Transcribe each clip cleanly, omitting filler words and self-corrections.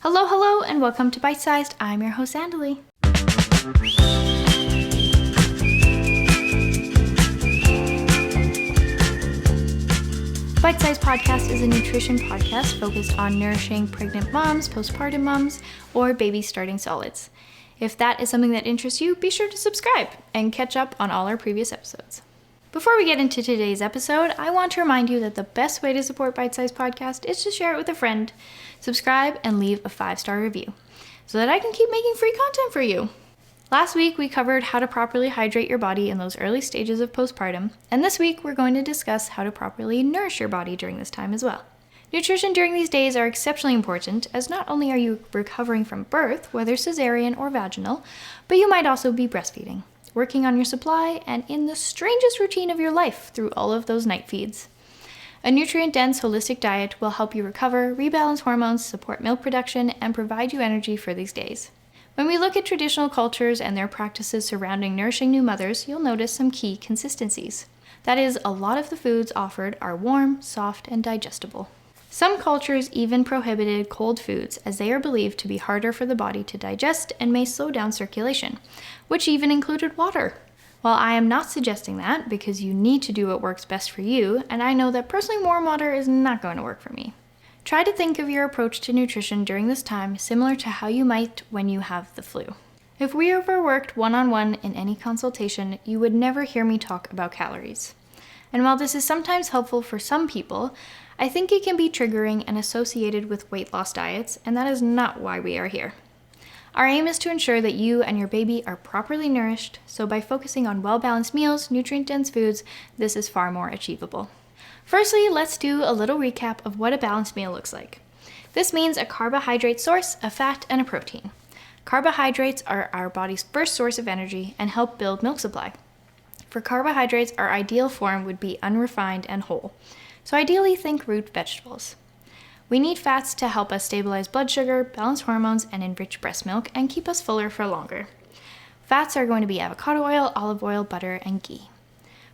Hello, and welcome to Bitesized. I'm your host, Andalee. Bitesized Podcast is a nutrition podcast focused on nourishing pregnant moms, postpartum moms, or babies starting solids. If that is something that interests you, be sure to subscribe and catch up on all our previous episodes. Before we get into today's episode, I want to remind you that the best way to support Bitesized Podcast is to share it with a friend, subscribe, and leave a 5-star review so that I can keep making free content for you. Last week, we covered how to properly hydrate your body in those early stages of postpartum, and this week, we're going to discuss how to properly nourish your body during this time as well. Nutrition during these days are exceptionally important, as not only are you recovering from birth, whether cesarean or vaginal, but you might also be breastfeeding, working on your supply, and in the strangest routine of your life through all of those night feeds. A nutrient-dense, holistic diet will help you recover, rebalance hormones, support milk production, and provide you energy for these days. When we look at traditional cultures and their practices surrounding nourishing new mothers, you'll notice some key consistencies. That is, a lot of the foods offered are warm, soft, and digestible. Some cultures even prohibited cold foods, as they are believed to be harder for the body to digest and may slow down circulation, which even included water. While I am not suggesting that, because you need to do what works best for you, and I know that personally warm water is not going to work for me. Try to think of your approach to nutrition during this time similar to how you might when you have the flu. If we ever worked one-on-one in any consultation, you would never hear me talk about calories. And while this is sometimes helpful for some people, I think it can be triggering and associated with weight loss diets, and that is not why we are here. Our aim is to ensure that you and your baby are properly nourished, so by focusing on well-balanced meals, nutrient-dense foods, this is far more achievable. Firstly, let's do a little recap of what a balanced meal looks like. This means a carbohydrate source, a fat, and a protein. Carbohydrates are our body's first source of energy and help build milk supply. For carbohydrates, our ideal form would be unrefined and whole. So ideally, think root vegetables. We need fats to help us stabilize blood sugar, balance hormones, and enrich breast milk, and keep us fuller for longer. Fats are going to be avocado oil, olive oil, butter, and ghee.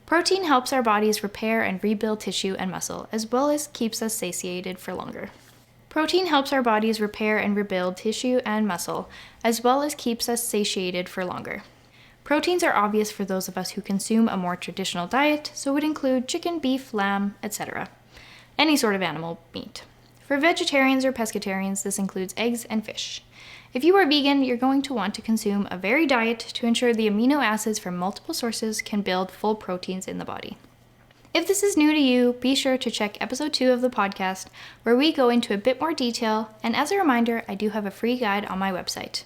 Protein helps our bodies repair and rebuild tissue and muscle, as well as keeps us satiated for longer. Protein helps our bodies repair and rebuild tissue and muscle, as well as keeps us satiated for longer. Proteins are obvious for those of us who consume a more traditional diet, so would include chicken, beef, lamb, etc. Any sort of animal meat. For vegetarians or pescatarians, this includes eggs and fish. If you are vegan, you're going to want to consume a varied diet to ensure the amino acids from multiple sources can build full proteins in the body. If this is new to you, be sure to check episode 2 of the podcast, where we go into a bit more detail, and as a reminder, I do have a free guide on my website.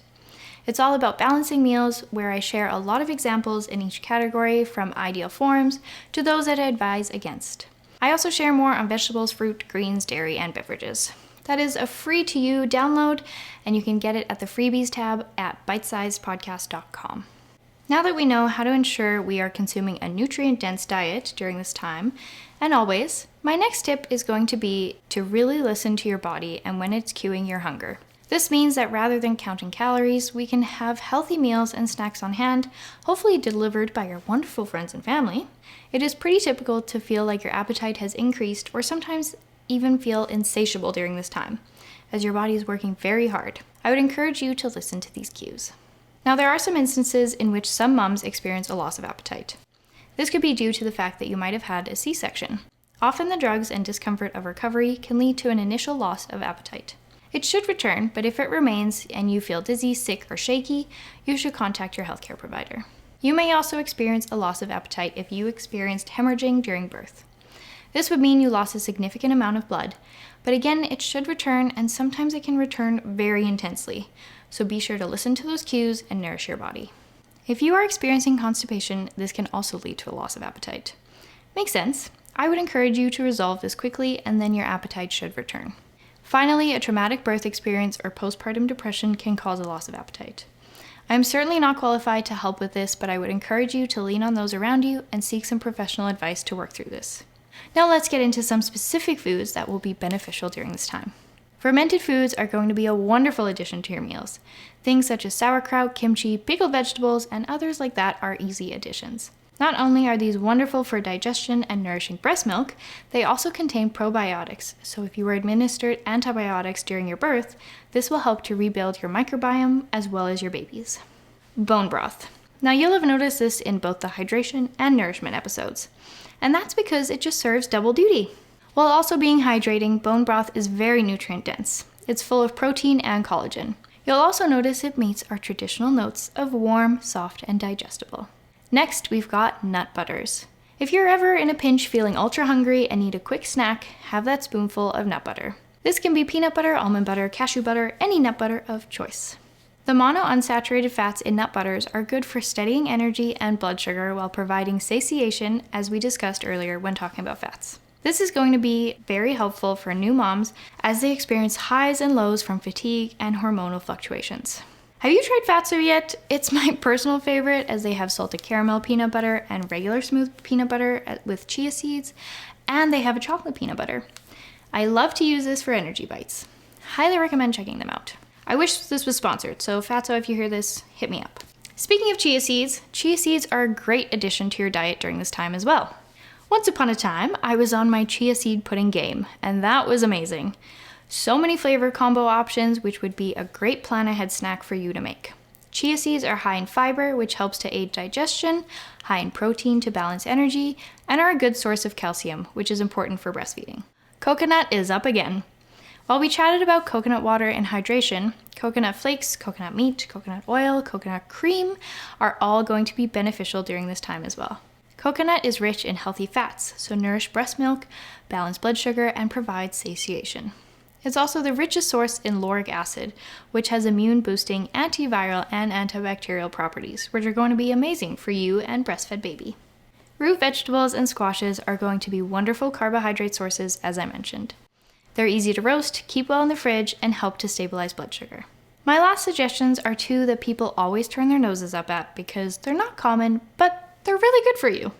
It's all about balancing meals, where I share a lot of examples in each category, from ideal forms to those that I advise against. I also share more on vegetables, fruit, greens, dairy, and beverages. That is a free-to-you download, and you can get it at the freebies tab at bitesizedpodcast.com. Now that we know how to ensure we are consuming a nutrient-dense diet during this time, and always, my next tip is going to be to really listen to your body and when it's cueing your hunger. This means that rather than counting calories, we can have healthy meals and snacks on hand, hopefully delivered by your wonderful friends and family. It is pretty typical to feel like your appetite has increased, or sometimes even feel insatiable during this time, as your body is working very hard. I would encourage you to listen to these cues. Now, there are some instances in which some moms experience a loss of appetite. This could be due to the fact that you might have had a C-section. Often the drugs and discomfort of recovery can lead to an initial loss of appetite. It should return, but if it remains and you feel dizzy, sick, or shaky, you should contact your healthcare provider. You may also experience a loss of appetite if you experienced hemorrhaging during birth. This would mean you lost a significant amount of blood, but again, it should return, and sometimes it can return very intensely, so be sure to listen to those cues and nourish your body. If you are experiencing constipation, this can also lead to a loss of appetite. Makes sense. I would encourage you to resolve this quickly, and then your appetite should return. Finally, a traumatic birth experience or postpartum depression can cause a loss of appetite. I am certainly not qualified to help with this, but I would encourage you to lean on those around you and seek some professional advice to work through this. Now let's get into some specific foods that will be beneficial during this time. Fermented foods are going to be a wonderful addition to your meals. Things such as sauerkraut, kimchi, pickled vegetables, and others like that are easy additions. Not only are these wonderful for digestion and nourishing breast milk, they also contain probiotics. So if you were administered antibiotics during your birth, this will help to rebuild your microbiome as well as your baby's. Bone broth. Now you'll have noticed this in both the hydration and nourishment episodes. And that's because it just serves double duty. While also being hydrating, bone broth is very nutrient dense. It's full of protein and collagen. You'll also notice it meets our traditional notes of warm, soft, and digestible. Next, we've got nut butters. If you're ever in a pinch feeling ultra hungry and need a quick snack, have that spoonful of nut butter. This can be peanut butter, almond butter, cashew butter, any nut butter of choice. The monounsaturated fats in nut butters are good for steadying energy and blood sugar while providing satiation, as we discussed earlier when talking about fats. This is going to be very helpful for new moms as they experience highs and lows from fatigue and hormonal fluctuations. Have you tried Fatso yet? It's my personal favorite as they have salted caramel peanut butter and regular smooth peanut butter with chia seeds, and they have a chocolate peanut butter. I love to use this for energy bites. Highly recommend checking them out. I wish this was sponsored, so Fatso, if you hear this, hit me up. Speaking of chia seeds are a great addition to your diet during this time as well. Once upon a time, I was on my chia seed pudding game, and that was amazing. So many flavor combo options, which would be a great plan ahead snack for you to make. Chia seeds are high in fiber, which helps to aid digestion, high in protein to balance energy, and are a good source of calcium, which is important for breastfeeding. Coconut is up again. While we chatted about coconut water and hydration, coconut flakes, coconut meat, coconut oil, coconut cream are all going to be beneficial during this time as well. Coconut is rich in healthy fats, so nourish breast milk, balance blood sugar, and provide satiation. It's also the richest source in lauric acid, which has immune-boosting, antiviral, and antibacterial properties, which are going to be amazing for you and breastfed baby. Root vegetables and squashes are going to be wonderful carbohydrate sources, as I mentioned. They're easy to roast, keep well in the fridge, and help to stabilize blood sugar. My last suggestions are two that people always turn their noses up at because they're not common, but they're really good for you.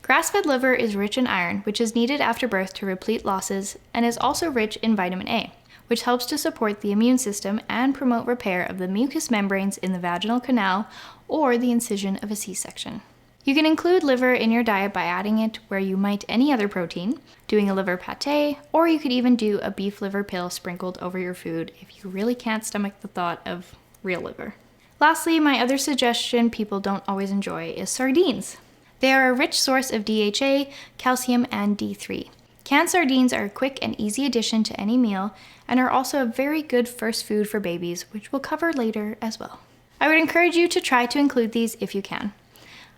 Grass-fed liver is rich in iron, which is needed after birth to replete losses, and is also rich in vitamin A, which helps to support the immune system and promote repair of the mucous membranes in the vaginal canal or the incision of a C-section. You can include liver in your diet by adding it where you might any other protein, doing a liver pate, or you could even do a beef liver pill sprinkled over your food if you really can't stomach the thought of real liver. Lastly, my other suggestion people don't always enjoy is sardines. They are a rich source of DHA, calcium, and D3. Canned sardines are a quick and easy addition to any meal and are also a very good first food for babies, which we'll cover later as well. I would encourage you to try to include these if you can.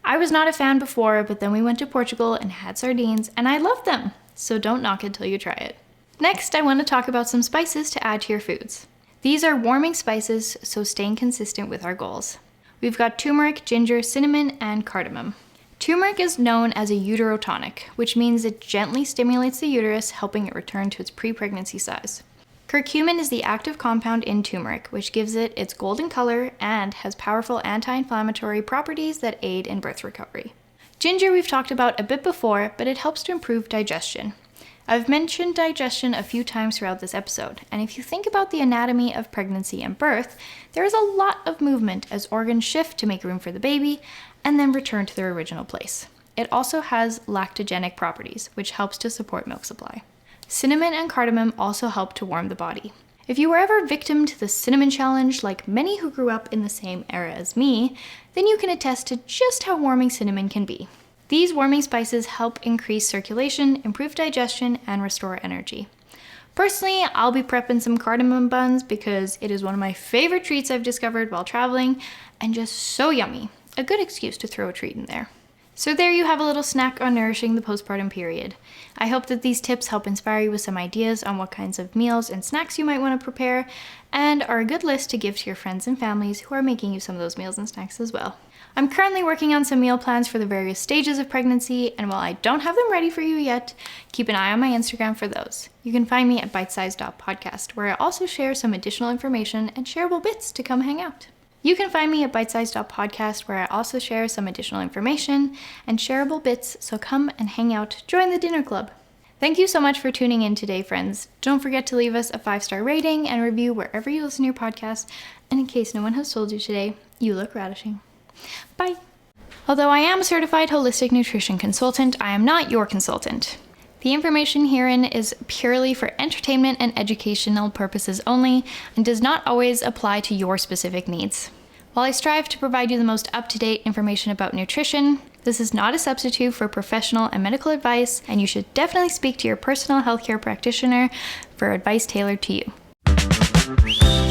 I was not a fan before, but then we went to Portugal and had sardines, and I loved them, so don't knock it till you try it. Next, I want to talk about some spices to add to your foods. These are warming spices, so staying consistent with our goals. We've got turmeric, ginger, cinnamon, and cardamom. Turmeric is known as a uterotonic, which means it gently stimulates the uterus, helping it return to its pre-pregnancy size. Curcumin is the active compound in turmeric, which gives it its golden color and has powerful anti-inflammatory properties that aid in birth recovery. Ginger we've talked about a bit before, but it helps to improve digestion. I've mentioned digestion a few times throughout this episode, and if you think about the anatomy of pregnancy and birth, there is a lot of movement as organs shift to make room for the baby and then return to their original place. It also has lactogenic properties, which helps to support milk supply. Cinnamon and cardamom also help to warm the body. If you were ever victim to the cinnamon challenge, like many who grew up in the same era as me, then you can attest to just how warming cinnamon can be. These warming spices help increase circulation, improve digestion, and restore energy. Personally, I'll be prepping some cardamom buns because it is one of my favorite treats I've discovered while traveling, and just so yummy. A good excuse to throw a treat in there. So there you have a little snack on nourishing the postpartum period. I hope that these tips help inspire you with some ideas on what kinds of meals and snacks you might want to prepare, and are a good list to give to your friends and families who are making you some of those meals and snacks as well. I'm currently working on some meal plans for the various stages of pregnancy, and while I don't have them ready for you yet, keep an eye on my Instagram for those. You can find me at bitesized.podcast, where I also share some additional information and shareable bits to come hang out. You can find me at bitesized.podcast, where I also share some additional information and shareable bits, so come and hang out, join the dinner club. Thank you so much for tuning in today, friends. Don't forget to leave us a 5-star rating and review wherever you listen to your podcast, and in case no one has told you today, you look radishing. Bye! Although I am a certified holistic nutrition consultant, I am not your consultant. The information herein is purely for entertainment and educational purposes only and does not always apply to your specific needs. While I strive to provide you the most up-to-date information about nutrition, this is not a substitute for professional and medical advice, and you should definitely speak to your personal healthcare practitioner for advice tailored to you.